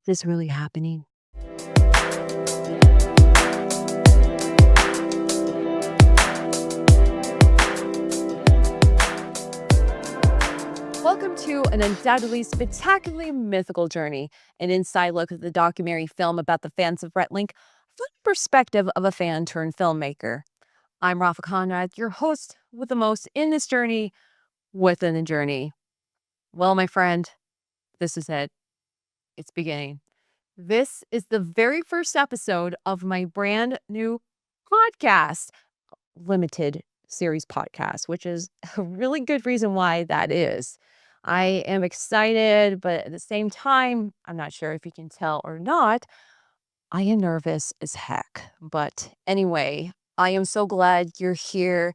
this really happening? Welcome to an undoubtedly spectacularly mythical journey, an inside look at the documentary film about the fans of Rhett from the perspective of a fan turned filmmaker. I'm Rapha Conrad, your host with the most in this journey within the journey. Well, my friend, this is it. It's beginning. This is the very first episode of my brand new podcast, limited series podcast, which is a really good reason why that is. I am excited, but at the same time, I'm not sure if you can tell or not, I am nervous as heck. But anyway, I am so glad you're here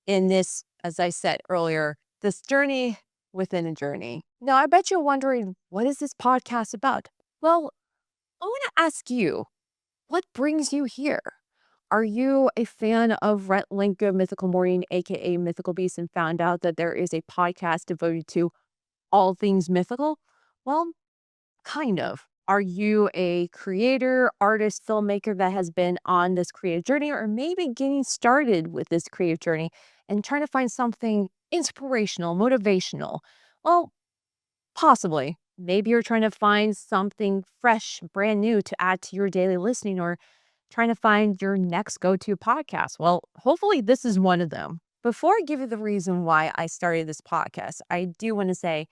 in this, as I said earlier, this journey within a journey. Now, I bet you're wondering, what is this podcast about? Well, I want to ask you, what brings you here? Are you a fan of Rhett Mythical Morning, aka Mythical Beast, and found out that there is a podcast devoted to all things mythical? Well, kind of. Are you a creator, artist, filmmaker that has been on this creative journey, or maybe getting started with this creative journey and trying to find something inspirational, motivational? Well, possibly. Maybe you're trying to find something fresh, brand new to add to your daily listening, or trying to find your next go to podcast. Well, hopefully, this is one of them. Before I give you the reason why I started this podcast, I do want to say,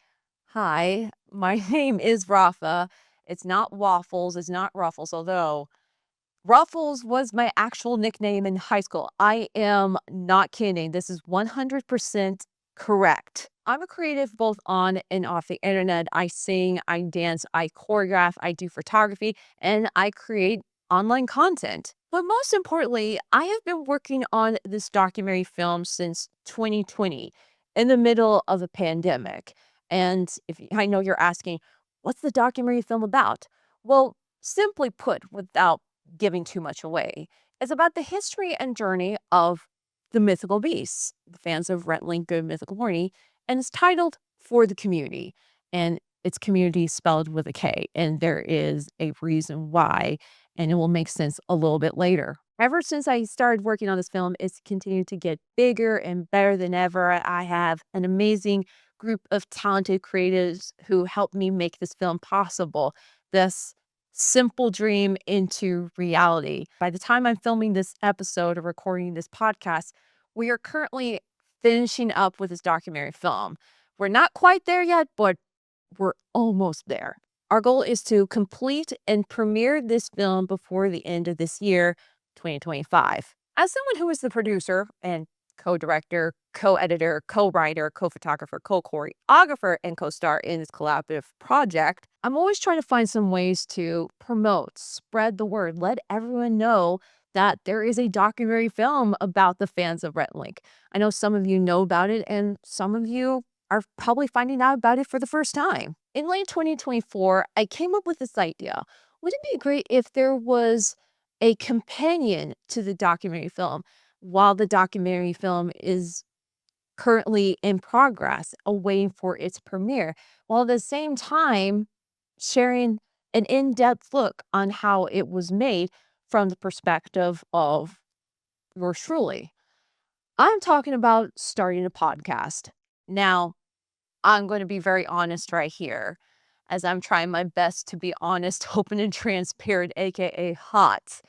hi, my name is Rapha. It's not Waffles, it's not Ruffles, although Ruffles was my actual nickname in high school. I am not kidding. This is 100% correct. I'm a creative both on and off the internet. I sing, I dance, I choreograph, I do photography, and I create online content. But most importantly, I have been working on this documentary film since 2020 in the middle of a pandemic. And if I know you're asking, what's the documentary film about? Well, simply put, without giving too much away, it's about the history and journey of the mythical beasts, the fans of Rhett Good Mythical Morning, and it's titled For the Community. And it's community spelled with a K, and there is a reason why, and it will make sense a little bit later. Ever since I started working on this film, it's continued to get bigger and better than ever. I have an amazing group of talented creatives who helped me make this film possible. This simple dream into reality. By the time I'm filming this episode or recording this podcast, we are currently finishing up with this documentary film. We're not quite there yet, but we're almost there. Our goal is to complete and premiere this film before the end of this year, 2025. As someone who is the producer and co-director, co-editor, co-writer, co-photographer, co-choreographer, and co-star in this collaborative project, I'm always trying to find some ways to promote, spread the word, let everyone know that there is a documentary film about the fans of Rhett. I know some of you know about it, and some of you are probably finding out about it for the first time. In late 2024, I came up with this idea. Would it be great if there was a companion to the documentary film while the documentary film is currently in progress, awaiting for its premiere, while at the same time sharing an in-depth look on how it was made from the perspective of yours truly? I'm talking about starting a podcast. Now, I'm going to be very honest right here, as I'm trying my best to be honest, open, and transparent, aka hot.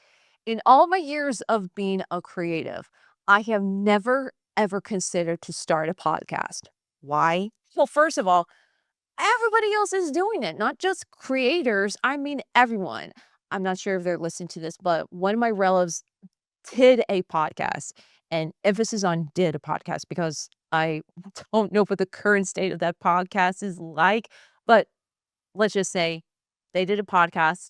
In all my years of being a creative, I have never ever considered to start a podcast. Why? Well, first of all, everybody else is doing it, not just creators. I mean, everyone. I'm not sure if they're listening to this, but one of my relatives did a podcast, and emphasis on did a podcast because I don't know what the current state of that podcast is like, but let's just say they did a podcast.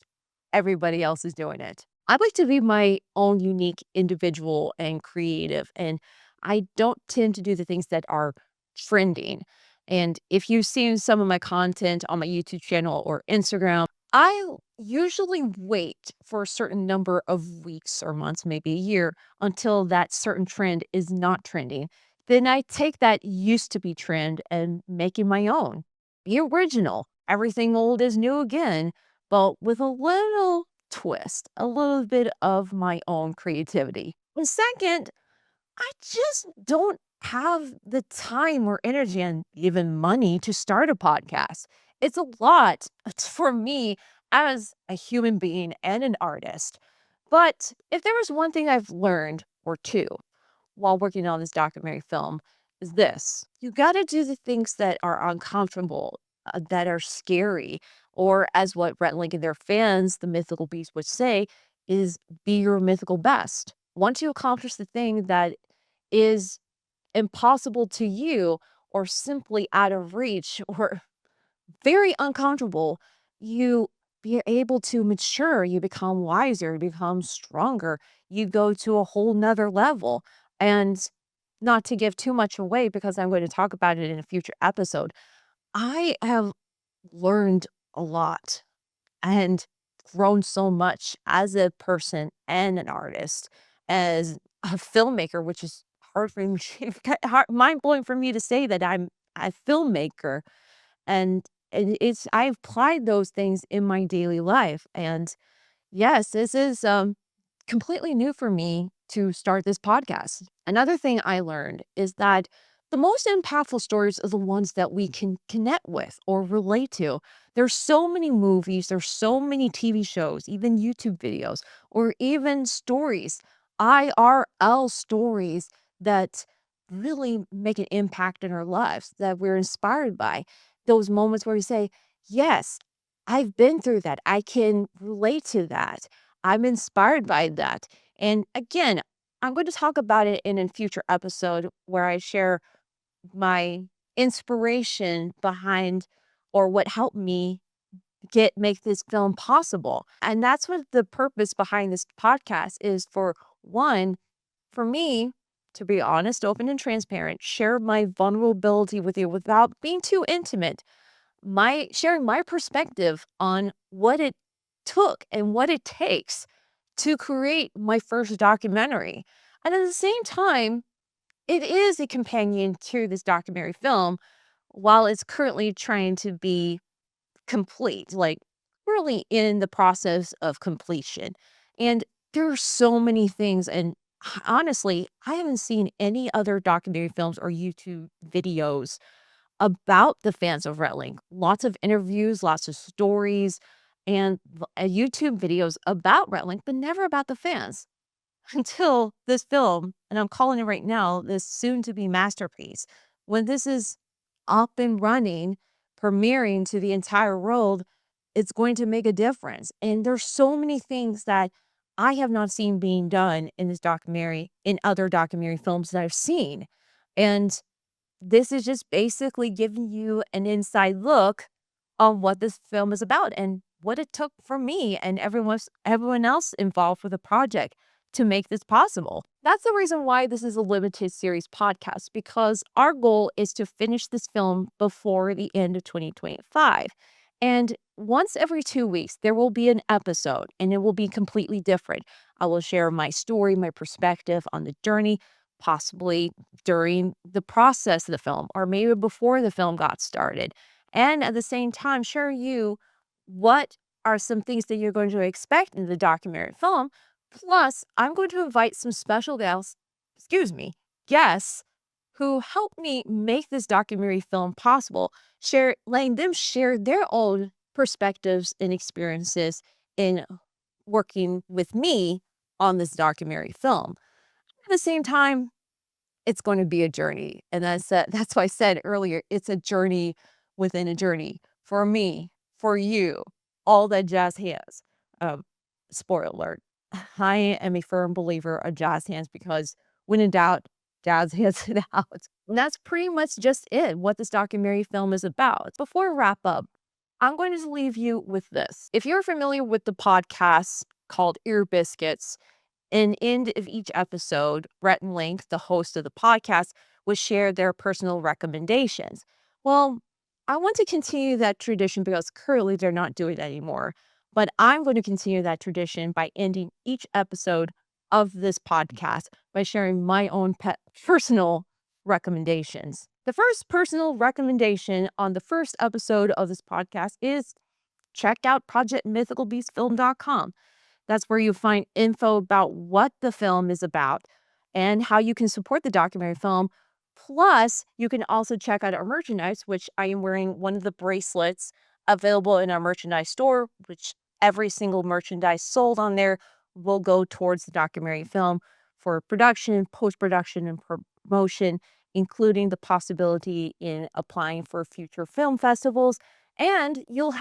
Everybody else is doing it. I'd like to be my own unique individual and creative, and I don't tend to do the things that are trending. And if you've seen some of my content on my YouTube channel or Instagram, I usually wait for a certain number of weeks or months, maybe a year, until that certain trend is not trending. Then I take that used to be trend and make it my own. Be original. Everything old is new again, but with a little twist, a little bit of my own creativity. And second, I just don't have the time or energy and even money to start a podcast. It's a lot for me as a human being and an artist. But if there was one thing I've learned or two while working on this documentary film, is this: you got to do the things that are uncomfortable, that are scary, or as what Rhett and their fans, the mythical beast, would say, is be your mythical best. Once you accomplish the thing that is impossible to you or simply out of reach or very uncomfortable, you be able to mature, you become wiser, you become stronger, you go to a whole nother level. And not to give too much away because I'm going to talk about it in a future episode, I have learned a lot and grown so much as a person and an artist, as a filmmaker, which is hard for me, mind blowing for me to say that I'm a filmmaker. And it's I've applied those things in my daily life. And yes, this is completely new for me to start this podcast. Another thing I learned is that the most impactful stories are the ones that we can connect with or relate to. There's so many movies, there's so many TV shows, even YouTube videos, or even stories, IRL stories that really make an impact in our lives that we're inspired by. Those moments where we say, yes, I've been through that. I can relate to that. I'm inspired by that. And again, I'm going to talk about it in a future episode where I share my inspiration behind or what helped me make this film possible. And that's what the purpose behind this podcast is: for one, for me to be honest, open and transparent, share my vulnerability with you without being too intimate, my sharing my perspective on what it took and what it takes to create my first documentary. And at the same time, it is a companion to this documentary film while it's currently trying to be complete, like really in the process of completion. And there are so many things. And honestly, I haven't seen any other documentary films or YouTube videos about the fans of Rhett. Lots of interviews, lots of stories, and YouTube videos about Rhett, but never about the fans until this film. And I'm calling it right now, this soon to be masterpiece. When this is up and running, premiering to the entire world, it's going to make a difference. And there's so many things that I have not seen being done in this documentary, in other documentary films that I've seen. And this is just basically giving you an inside look on what this film is about and what it took for me and everyone else involved with the project to make this possible. That's the reason why this is a limited series podcast, because our goal is to finish this film before the end of 2025. And once every 2 weeks, there will be an episode and it will be completely different. I will share my story, my perspective on the journey, possibly during the process of the film or maybe before the film got started. And at the same time, share you what are some things that you're going to expect in the documentary film. Plus, I'm going to invite some special guests who helped me make this documentary film possible, letting them share their own perspectives and experiences in working with me on this documentary film. At the same time, it's going to be a journey. And that's why I said earlier, it's a journey within a journey for me, for you, all that jazz hands. Um, Spoiler alert. I am a firm believer of jazz hands because when in doubt, jazz hands it out. And that's pretty much just it, what this documentary film is about. Before I wrap up, I'm going to leave you with this. If you're familiar with the podcast called Ear Biscuits, and end of each episode, Rhett and Link, the host of the podcast, would share their personal recommendations. Well, I want to continue that tradition because currently they're not doing it anymore. But I'm going to continue that tradition by ending each episode of this podcast by sharing my own personal recommendations. The first personal recommendation on the first episode of this podcast is check out projectmythicalbeastfilm.com. That's where you'll find info about what the film is about and how you can support the documentary film. Plus, you can also check out our merchandise, which I am wearing one of the bracelets available in our merchandise store, which every single merchandise sold on there will go towards the documentary film for production, post-production, and promotion, including the possibility in applying for future film festivals. And you'll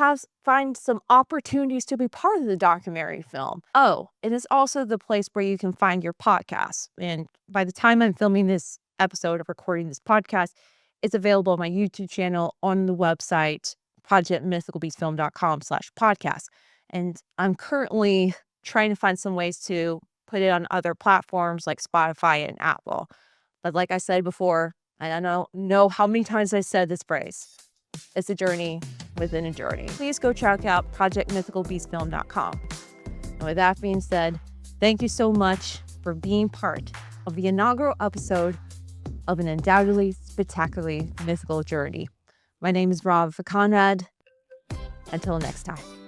find some opportunities to be part of the documentary film. Oh, it is also the place where you can find your podcast. And by the time I'm filming this episode of recording this podcast, it's available on my YouTube channel, on the website, projectmythicalbeastfilm.com/podcast. And I'm currently trying to find some ways to put it on other platforms like Spotify and Apple. But like I said before, I don't know how many times I said this phrase. It's a journey within a journey. Please go check out projectmythicalbeastfilm.com. And with that being said, thank you so much for being part of the inaugural episode of an undoubtedly spectacularly mythical journey. My name is Rapha Conrad. Until next time.